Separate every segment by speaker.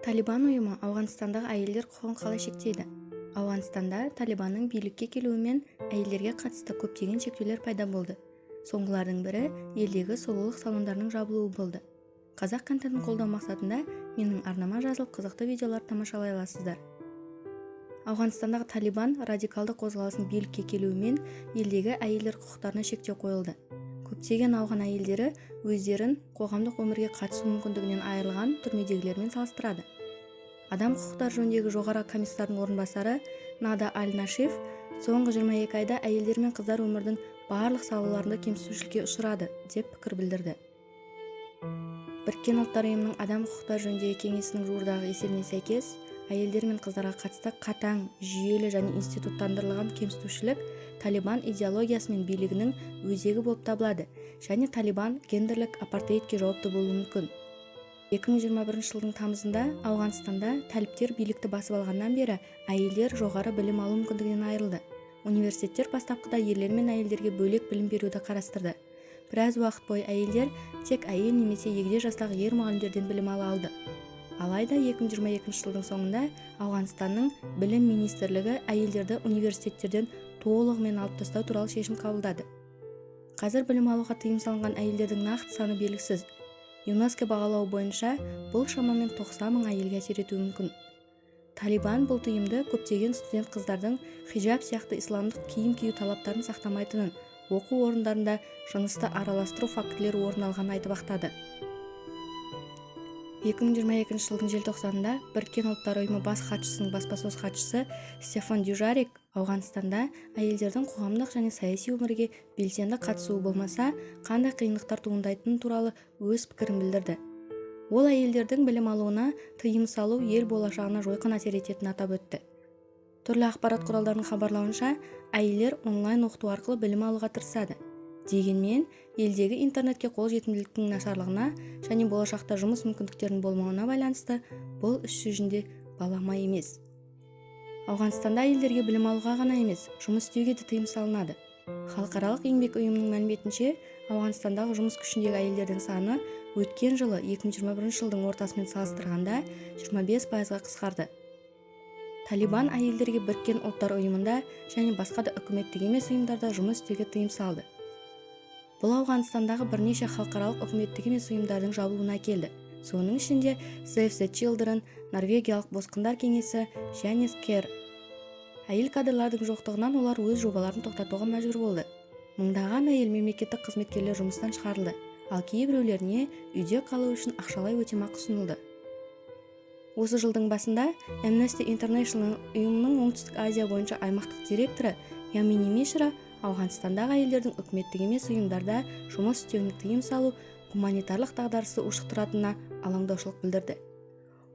Speaker 1: Талибан ұйымы Ауғанстандағы әйелдер құқығын қалай шектейді? Ауғанстанда Талибанның билікке келуімен әйелдерге қатысты көптеген шектеулер пайда болды. Соңғылардың бірі елдегі сұлулық салондарының жабылуы болды. Қазақ контентін қолдау мақсатында менің арнама жазылып қызықты видеолар тамашалай аласыздар. Ауғанстандағы Талибан радикалды қозғалысының билікке келуімен елдегі әйелдер құқықтарына шектеу қойылды. Көптеген ауған әйелдері өздерін қоғамдық өмірге қатысу мүмкіндігінен айырылған түрмедегілермен салыстырады. Адам құқықтары жөніндегі жоғары комиссардың орынбасары Нада Аль-Нашиф соңғы 22 айда әйелдер мен қыздар өмірдің барлық салаларында кемсітушілікке ұшырады деп пікір білдірді. Біріккен ұлттар ұйымының адам құқықтары жөніндегі кеңесінің жуырдағы есебіне сәйкес, әйелдер мен қыздарға қатысты қатаң, жүйелі және институттандырылған кемсітушілік Талибан идеологиясы мен билігінің өзегі болып табылады, және Талибан гендерлік апартеидке жауапты болуы мүмкін. 2021 жылдың тамызында Ауғанстанда тәліптер билікті басып алғаннан бері әйелдер жоғары білім алу мүмкіндігінен айырылды. Университеттер бастапқыда ерлер мен әйелдерге бөлек білім беруді қарастырды. Біраз уақыт бойы әйелдер тек әйел немесе егде жастағы ер мұғалімдерден білім ала алды. Алайда 2022 жылдың соңында Ауғанстанның білім министрлігі әйелдерді университеттерден толығымен алып тастау туралы шешім қабылдады. Қазір білім алуға тыйым салынған әйелдердің нақты саны белгісіз. ЮНЕСКО бағалауы бойынша бұл шамамен 90 мың әйелге әсер етуі мүмкін. Талибан бұл тыйымды көптеген студент қыздардың хиджаб сияқты исламдық киім кию талаптарын сақтамайтынын, оқу орындарында жынысты араластыру фактілері орын алғанын айтып ақтады. 2022 жылдың желтоқсанында Біріккен ұлттар ұйымы бас хатшысының баспасөз хатшысы Стефан Дюжарик Ауғанстанда әйелдердің қоғамдық және саяси өмірге белсенді қатысуы болмаса, қандай қиындықтар туындайтыны туралы өз пікірін білдірді. Ол әйелдердің білім алуына тыйым салу ел болашағына жойқын әсер ететінін атап өтті. Түрлі ақпарат құралдарының хабарлауынша, әйелдер онлайн оқыту арқылы білім алуға тырысады. Дегенмен, елдегі интернетке қол жетімділіктің нашарлығына және болашақта жұмыс мүмкіндіктерінің болмауына байланысты бұл іс жүзінде балама емес. Ауғанстанда әйелдерге білім алуға ғана емес, жұмыс істеуге де тыйым салынады. Халықаралық еңбек ұйымының мәліметінше, Ауғанстандағы жұмыс күшіндегі әйелдердің саны өткен жылы 2021 жылдың ортасымен салыстырғанда 25%-ға қысқарды. Талибан әйелдерге Біріккен ұлттар ұйымында және басқа да үкіметтік емес ұйымдарда жұмыс істеуге тыйым салды. Бұл Ауғанстандағы бірнеше халықаралық үкіметтік емес ұйымдардың жабылуына әкелді. Соның ішінде Save the Children, Норвегиялық босқындар кеңесі және СКЕР. Әйел кадрлардың жоқтығынан олар өз жобаларын тоқтатуға мәжбүр болды. Мыңдаған әйел мемлекеттік қызметкерлер жұмыстан шығарылды, ал кейбіреулеріне үйде қалу үшін ақшалай өтемақы ұсынылды. Осы жылдың басында Amnesty International ұйымының Оңтүстік Азия бойынша аймақтық директоры Ямини Мишра Ауғанстандағы әйелдердің үкіметтік емес ұйымдарда жұмыс істеуіне тыйым салу гуманитарлық дағдарысты ушықтыратынына алаңдаушылық білдірді.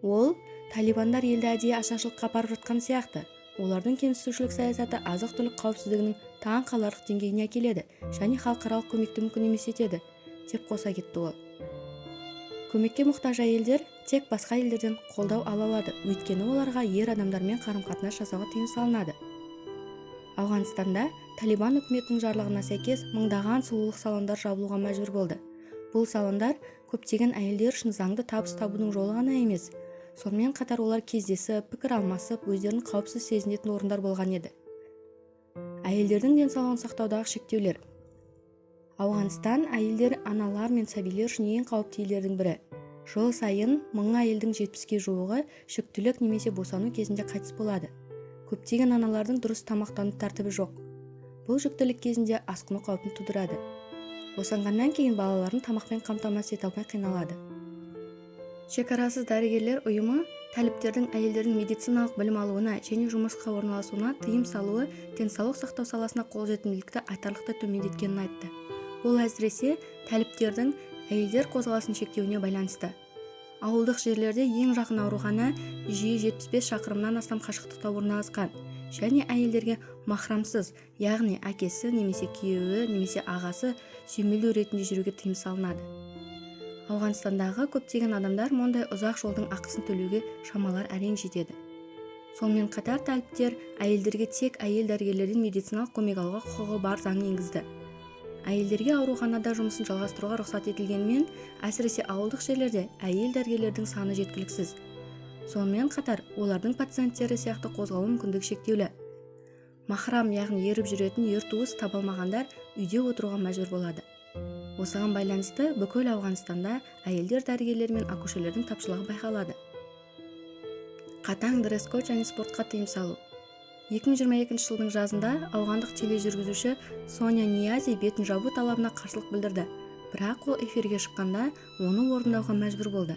Speaker 1: Ол, талибандар елді әдейі ашаршылыққа апарып жатқан сияқты, олардың кемсітушілік саясаты азық-түлік қауіпсіздігінің таң қаларлық деңгейіне әкеледі және халықаралық көмекті мүмкін емес етеді, деп қоса кетті ол. Көмекке мұқтаж әйелдер тек басқа елдерден қолдау ала алады, өйткені оларға ер адамдармен қарым-қатынас жасауға тыйым салынады. Ауғанстанда Талибан үкіметінің жарлығына сәйкес мыңдаған сұлулық салондар жабылуға мәжбүр болды. Бұл салондар көптеген әйелдер үшін заңды табыс табудың жолы ғана емес, сонымен қатар олар кездесіп, пікір алмасып, өздерін қауіпсіз сезінетін орындар болған еді. Әйелдердің денсаулығын сақтаудағы шектеулер. Ауғанстан әйелдер, аналар мен сәбилер үшін ең қауіпті елдердің бірі. Жыл сайын 1000 әйелдің 70-ге жуығы жүктілік немесе босану кезінде қайтыс болады. Көптеген аналардың дұрыс тамақтану тәртібі жоқ. Бұл жүктілік кезінде асқыну қаупін тудырады. Босанғаннан кейін балаларын тамақпен қамтамасыз ете алмай қиналады. Шекарасыз дәрігерлер ұйымы тәліптердің әйелдердің медициналық білім алуына және жұмысқа орналасуына тыйым салуы денсаулық сақтау саласына қолжетімділікті айтарлықтай төмендеткенін айтты. Ол әсіресе тәліптердің әйелдер қозғалысын шектеуіне байланысты. Ауылдық жерлерде ең жақын аурухана жиі 75 шақырымнан астам қашықтықта орналасқан және әйелдерге махрамсыз, яғни әкесі немесе күйеуі немесе ағасы сүйемелдеу ретінде жүруге тыйым салынады. Ауғанстандағы көптеген адамдар мұндай ұзақ жолдың ақысын төлеуге шамалар әрең жетеді. Сонымен қатар тәліптер әйелдерге тек әйел дәрігерлерден медициналық көмек алуға құқығы бар заң енгізді. Әйелдерге ауруханада жұмысын жалғастыруға рұқсат етілгенмен, әсіресе ауылдық жерлерде әйел дәрігерлердің саны жеткіліксіз. Сонымен қатар олардың пациенттері сияқты қозғалу мүмкіндігі шектеулі. Махрам, яғни еріп жүретін ер туыс таба алмағандар үйде отыруға мәжбүр болады. Осыған байланысты бүкіл Ауғанстанда әйелдер дәрігерлер мен акушерлердің тапшылығы байқалады. Қатаң дресс-код және спортқа тыйым салу. 2022 жылдың жазында ауғандық тележүргізуші Соня Ниязи бетін жабу талабына қарсылық білдірді, бірақ ол эфирге шыққанда оны орындауға мәжбүр болды.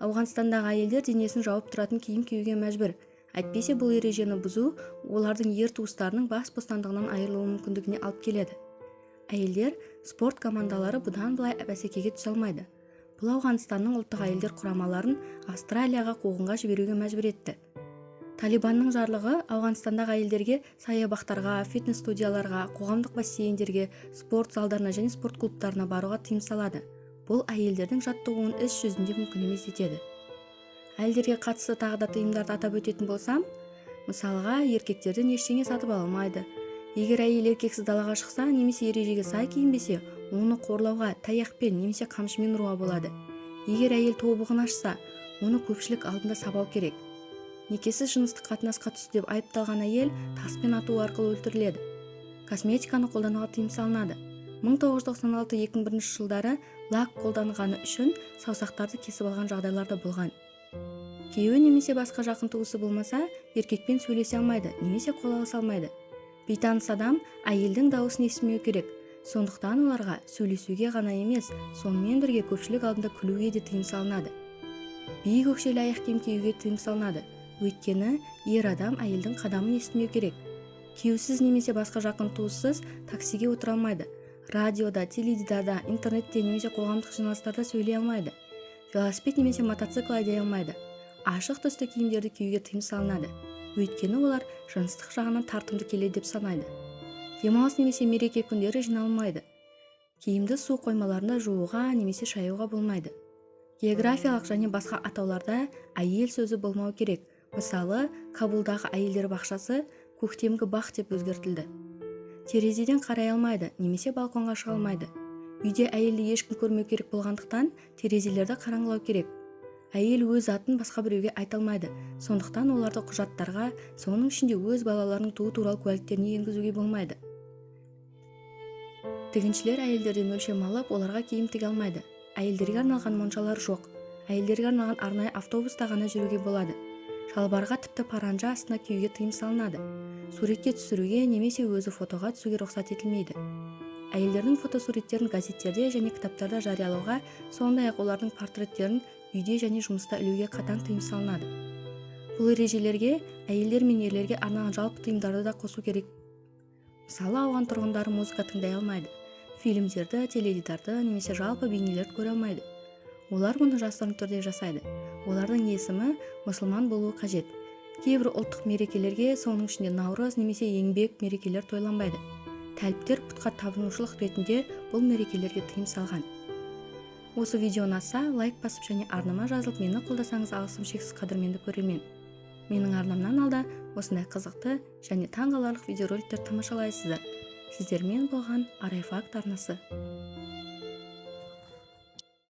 Speaker 1: Ауғанстандағы әйелдер денесін жауып тұратын киім киюге мәжбүр. Әйтпесе бұл ережені бұзу олардың ер туыстарының бас бостандығынан айырылуы мүмкіндігіне алып келеді. Әйелдер спорт командалары бұдан былай бәсекеге түсе алмайды. Бұл Ауғанстанның ұлттық әйелдер құрамаларын Австралияға қуғынға жіберуге мәжбүр етті. Талибанның жарлығы Ауғанстандағы әйелдерге саябақтарға, фитнес студияларға, қоғамдық бассейндерге, спорт залдарына және спорт клубтарына баруға тыйым салады. Бұл әйелдердің жаттығуын іс жүзінде мүмкін емес етеді. Әйелдерге қатысты тағы да тыйымдарды атап өтетін болсам, мысалға, еркектерден ештеңе сатып ала алмайды. Егер әйел еркексіз далаға шықса, немесе ережеге сай киінбесе, оны қорлауға таяқпен немесе қамшымен ұруға болады. Егер әйел тобығын ашса, оны көпшілік алдында сабау керек. Некесіз жыныстық қатынасқа түсті деп айыпталған әйел таспен ату арқылы өлтіріледі. Косметиканы қолдануға тыйым салынады. 1996-2001 жылдары лак қолданғаны үшін саусақтарды кесіп алған жағдайларда болған. Күйеуі немесе басқа жақын туысы болмаса, еркекпен сөйлесе алмайды, немесе қол алыса алмайды. Бейтаныс адам әйелдің дауысын естімеу керек. Сондықтан оларға сөйлесуге ғана емес, сонымен бірге көпшілік алдында күлуге де тыйым салынады. Биік өкшелі аяқ киім киюге тыйым салынады. Өйткені ер адам әйелдің қадамын естімеу керек. Күйеусіз немесе басқа жақын туыссыз таксиге отыра алмайды. Радиода, теледидарда, интернетте немесе қоғамдық жиналыстарда сөйлей алмайды. Велосипед немесе мотоцикл айдай алмайды. Ашық түсті киімдерді киюге тыйым салынады. Өйткені олар жыныстық жағынан тартымды келеді деп санайды. Демалыс немесе мереке күндері жиналмайды. Киімді су қоймаларында жууға немесе шаюға болмайды. Географиялық және басқа атауларда әйел сөзі болмау керек. Мысалы, Кабулдағы әйелдер бақшасы көктемгі бақ деп өзгертілді. Терезеден қарай алмайды, немесе балконға шыға алмайды. Үйде әйелді ешкім көрмеу керек болғандықтан терезелерді қараңғылау керек. Әйел өз атын басқа біреуге айта алмайды. Сондықтан оларды құжаттарға, соның ішінде өз балаларының туу туралы куәліктеріне енгізуге болмайды. Тігіншілер әйелдерден өлшем алып, оларға киім тіге алмайды. Әйелдерге арналған моншалар жоқ. Әйелдерге арналған арнайы автобуста ғана жүруге болады. Шалбарға тіпті паранжа астына киюге тыйым салынады. Суретке түсіруге немесе өзі фотоға түсуге рұқсат етілмейді. Әйелдердің фотосуреттерін газеттерде және кітаптарда жариялауға, сондай-ақ олардың портреттерін үйде және жұмыста ілуге қатаң тыйым салынады. Бұл ережелерге әйелдер мен ерлерге арналған жалпы тыйымдарды да қосу керек. Мысалы, ауған тұрғындары музыка тыңдай алмайды, фильмдерді, теледидарды немесе жалпы бейнелерді көре алмайды. Олар мұны жасырын түрде жасайды. Олардың есімі мұсылман болуы қажет. Кейбір ұлттық мерекелерге, соның ішінде Наурыз немесе еңбек мерекелер тойланбайды. Тәліптер пұтқа табынушылық ретінде бұл мерекелерге тыйым салған. Осы видео ұнаса, лайк басып және арнама жазылып, мені қолдасаңыз алғысым шексіз қадірменді көрермен. Менің арнамнан алда осындай қызықты және таңғаларлық видеороликтер тамашалайсыздар. Сіздермен болған Арай Факт арнасы.